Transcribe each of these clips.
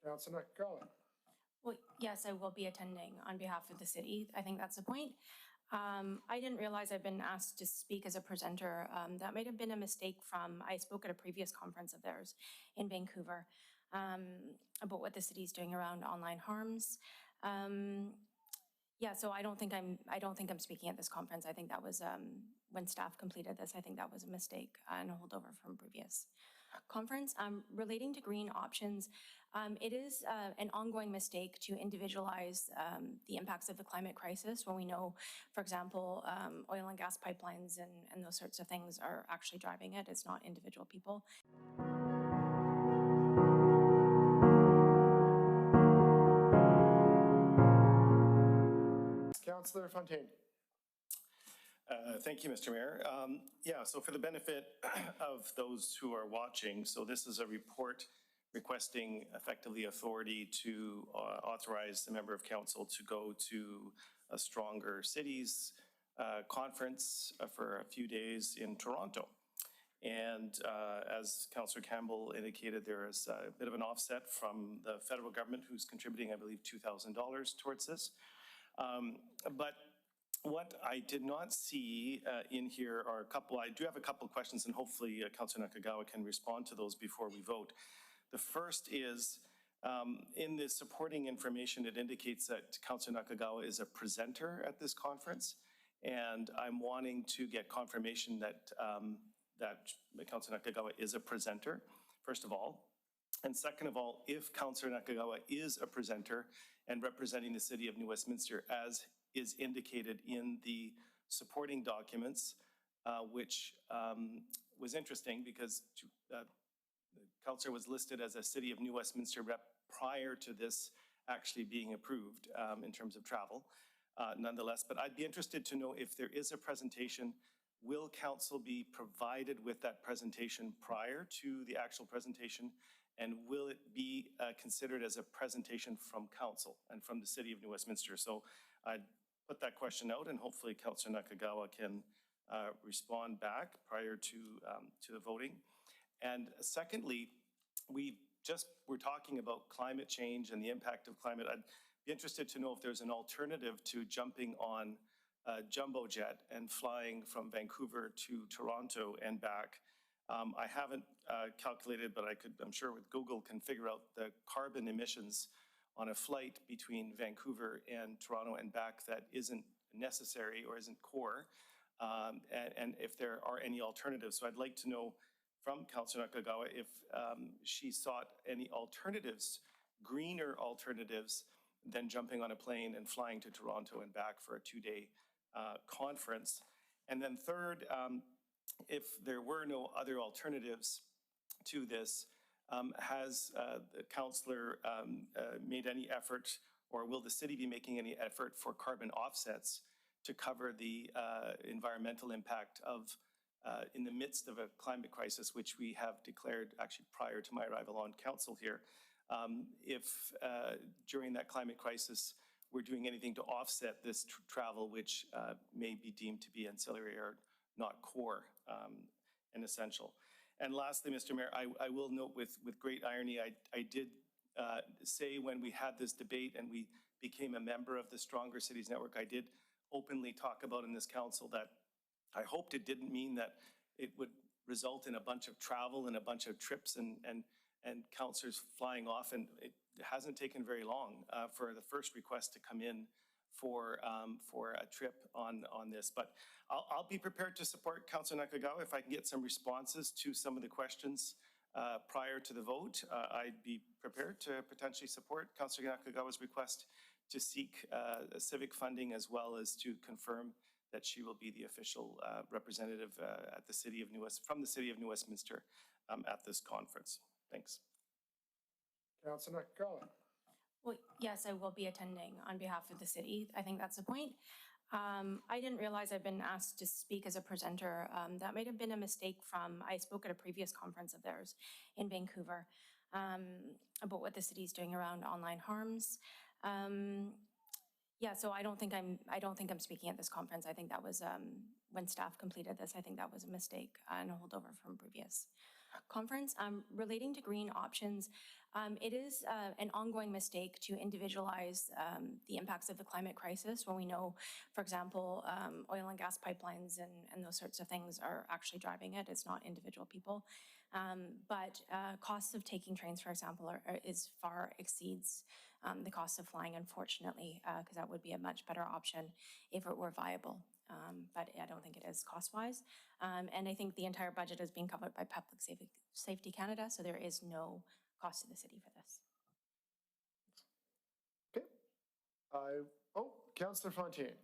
Councillor Nakagawa. Well, yes, I will be attending on behalf of the city. I think that's the point. I didn't realize I've been asked to speak as a presenter. That might have been a mistake I spoke at a previous conference of theirs in Vancouver about what the city's doing around online harms. Yeah, so I don't think I'm speaking at this conference. I think that was when staff completed this. I think that was a mistake and a holdover from previous conference. Relating to green options, it is an ongoing mistake to individualize the impacts of the climate crisis when we know, for example, oil and gas pipelines and those sorts of things are actually driving it. It's not individual people. Councillor Fontaine. Thank you, Mr. Mayor. Yeah, so for the benefit of those who are watching, so this is a report requesting effectively authority to authorize the member of council to go to a Stronger Cities conference for a few days in Toronto. And as Councillor Campbell indicated, there is a bit of an offset from the federal government who's contributing, I believe, $2,000 towards this. But what I did not see in here are I do have a couple of questions, and hopefully Councillor Nakagawa can respond to those before we vote. The first is, in the supporting information, it indicates that Councillor Nakagawa is a presenter at this conference, and I'm wanting to get confirmation that, that Councillor Nakagawa is a presenter, first of all. And second of all, if Councillor Nakagawa is a presenter and representing the City of New Westminster as is indicated in the supporting documents, which was interesting because the councillor was listed as a City of New Westminster rep prior to this actually being approved in terms of travel, nonetheless. But I'd be interested to know if there is a presentation, will council be provided with that presentation prior to the actual presentation? And will it be considered as a presentation from council and from the City of New Westminster? So I'd put that question out, and hopefully Councillor Nakagawa can respond back prior to the voting. And secondly, we're talking about climate change and the impact of climate. I'd be interested to know if there's an alternative to jumping on a jumbo jet and flying from Vancouver to Toronto and back. I haven't calculated, but I'm sure with Google can figure out the carbon emissions on a flight between Vancouver and Toronto and back that isn't necessary or isn't core, and if there are any alternatives. So I'd like to know from Councillor Nakagawa if she sought any alternatives, greener alternatives than jumping on a plane and flying to Toronto and back for a 2-day conference. And then third, if there were no other alternatives to this, has the councillor made any effort, or will the city be making any effort for carbon offsets to cover the environmental impact of, in the midst of a climate crisis, which we have declared actually prior to my arrival on council here, if during that climate crisis we're doing anything to offset this travel, which may be deemed to be ancillary or not core and essential. And lastly, Mr. Mayor, I will note with great irony, I did say when we had this debate and we became a member of the Stronger Cities Network, I did openly talk about in this council that I hoped it didn't mean that it would result in a bunch of travel and a bunch of trips and councillors flying off. And it hasn't taken very long for the first request to come in for a trip on this. But I'll be prepared to support Councillor Nakagawa if I can get some responses to some of the questions prior to the vote. I'd be prepared to potentially support Councillor Nakagawa's request to seek civic funding, as well as to confirm that she will be the official representative at the City of from the City of New Westminster at this conference. Thanks. Councillor Nakagawa. Well, yes, I will be attending on behalf of the city. I think that's the point. I didn't realize I've been asked to speak as a presenter. That might have been a mistake I spoke at a previous conference of theirs in Vancouver about what the city's doing around online harms. Yeah, so I don't think I'm speaking at this conference. I think that was when staff completed this. I think that was a mistake and a holdover from previous conference. Relating to green options, it is an ongoing mistake to individualize the impacts of the climate crisis when we know, for example, oil and gas pipelines and those sorts of things are actually driving it. It's not individual people. But costs of taking trains, for example, is far exceeds the cost of flying, unfortunately, because that would be a much better option if it were viable. But I don't think it is cost-wise. And I think the entire budget is being covered by Public Safety Canada, so there is no cost to the city for this. Okay. Councillor Fontaine.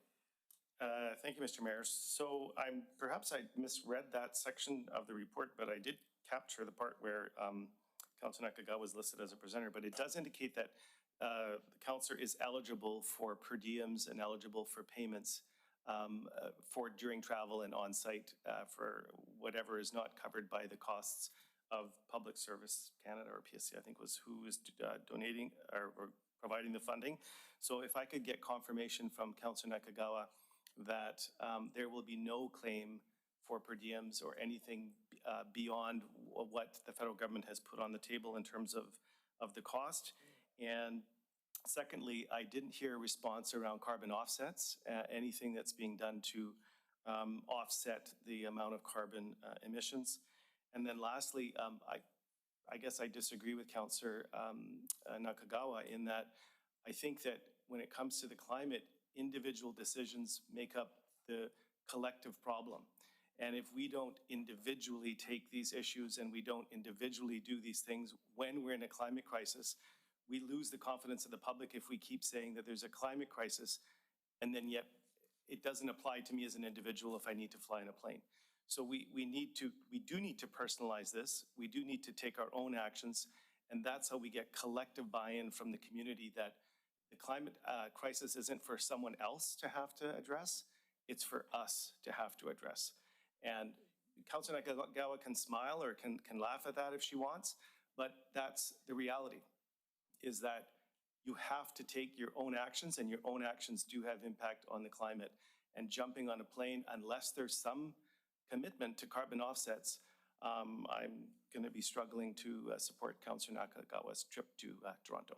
Thank you, Mr. Mayor. So perhaps I misread that section of the report, but I did capture the part where Councillor Nakagawa was listed as a presenter, but it does indicate that the councillor is eligible for per diems and eligible for payments for during travel and on-site for whatever is not covered by the costs of Public Service Canada, or PSC, I think was who is donating or providing the funding. So if I could get confirmation from Councillor Nakagawa that there will be no claim for per diems or anything beyond what the federal government has put on the table in terms of the cost. And secondly, I didn't hear a response around carbon offsets, anything that's being done to offset the amount of carbon emissions. And then lastly, I guess I disagree with Councillor Nakagawa in that I think that when it comes to the climate, individual decisions make up the collective problem. And if we don't individually take these issues and we don't individually do these things when we're in a climate crisis, we lose the confidence of the public if we keep saying that there's a climate crisis and then yet it doesn't apply to me as an individual if I need to fly in a plane. So we do need to personalize this. We do need to take our own actions, and that's how we get collective buy-in from the community that the climate crisis isn't for someone else to have to address, it's for us to have to address. And Councillor Nakagawa can smile or can laugh at that if she wants, but that's the reality, is that you have to take your own actions, and your own actions do have impact on the climate. And jumping on a plane, unless there's some commitment to carbon offsets, I'm going to be struggling to support Councillor Nakagawa's trip to Toronto.